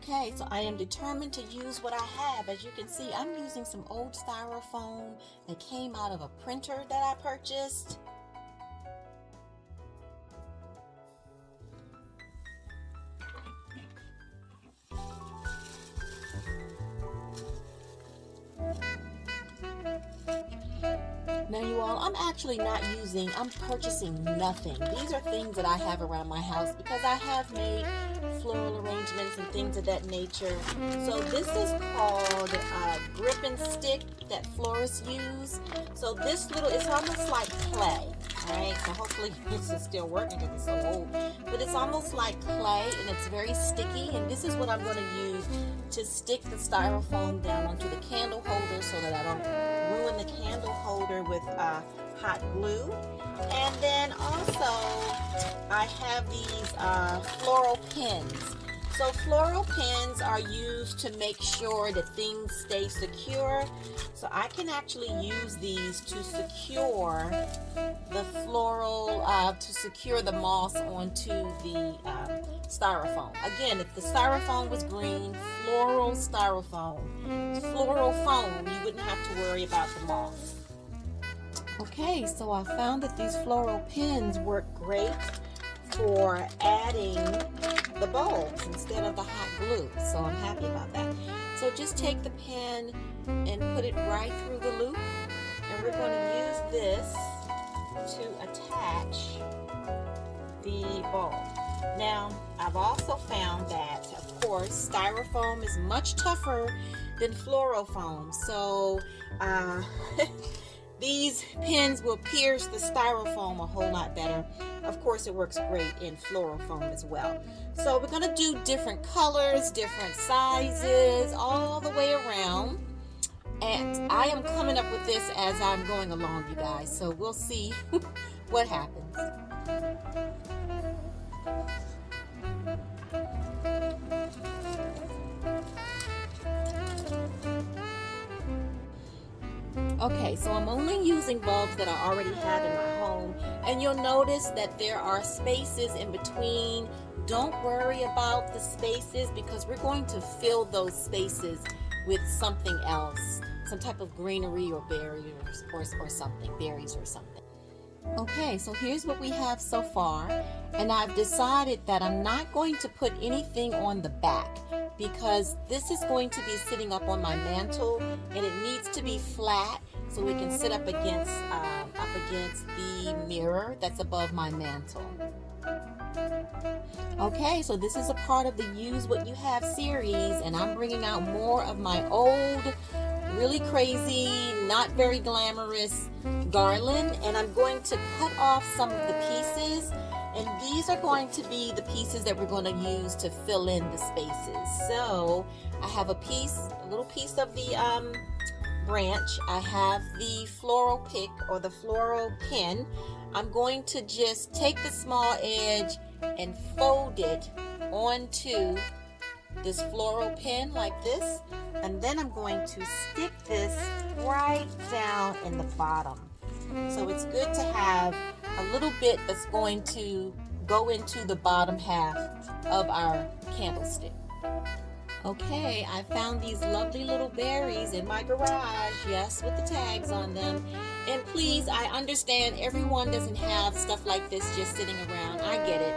Okay, so I am determined to use what I have. As you can see, I'm using some old styrofoam that came out of a printer that I purchased. Now you all, I'm purchasing nothing. These are things that I have around my house because I have made floral arrangements and things of that nature. So this is called grip and stick that florists use. So it's almost like clay, alright? So hopefully this is still working because it's so old. But it's almost like clay and it's very sticky, and this is what I'm going to use to stick the styrofoam down onto the candle holder so that I don't ruin the candle holder with hot glue. And then also I have these floral pins. So floral pins are used to make sure that things stay secure. So I can actually use these to secure the floral, to secure the moss onto the styrofoam. Again, if the styrofoam was green, floral foam, you wouldn't have to worry about the moss. Okay, so I found that these floral pins work great for adding the bulbs instead of the hot glue, so I'm happy about that. So just take the pin and put it right through the loop, and we're going to use this to attach the bulb. Now, I've also found that, of course, styrofoam is much tougher than fluorofoam, so these pins will pierce the styrofoam a whole lot better. Of course, it works great in fluorofoam as well. So we're going to do different colors, different sizes, all the way around. And I am coming up with this as I'm going along, you guys. So we'll see what happens. Okay, so I'm only using bulbs that I already have in my home, and you'll notice that there are spaces in between. Don't worry about the spaces because we're going to fill those spaces with something else, some type of greenery or berries or something. Okay, so here's what we have so far, and I've decided that I'm not going to put anything on the back because this is going to be sitting up on my mantle, and it needs to be flat so it can sit up against the mirror that's above my mantle. Okay, so this is a part of the Use What You Have series, and I'm bringing out more of my old, really crazy, not very glamorous garland, and I'm going to cut off some of the pieces, and these are going to be the pieces that we're going to use to fill in the spaces. So I have a little piece of the branch. I have the floral pick or the floral pin. I'm going to just take the small edge and fold it onto this floral pin like this, and then I'm going to stick this right down in the bottom. So it's good to have a little bit that's going to go into the bottom half of our candlestick. Okay, I found these lovely little berries in my garage, yes, with the tags on them. And please, I understand everyone doesn't have stuff like this just sitting around. I get it.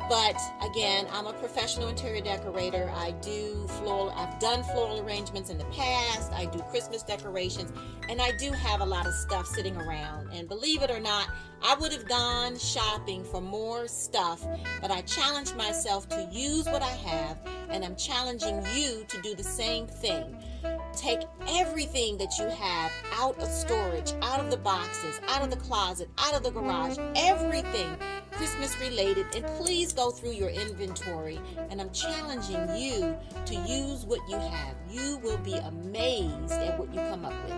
But again, I'm a professional interior decorator. I've done floral arrangements in the past. I do Christmas decorations, and I do have a lot of stuff sitting around. And believe it or not, I would have gone shopping for more stuff, but I challenged myself to use what I have, and I'm challenging you to do the same thing. Take everything that you have out of storage, out of the boxes, out of the closet, out of the garage, everything Christmas related, and please go through your inventory, and I'm challenging you to use what you have. You will be amazed at what you come up with.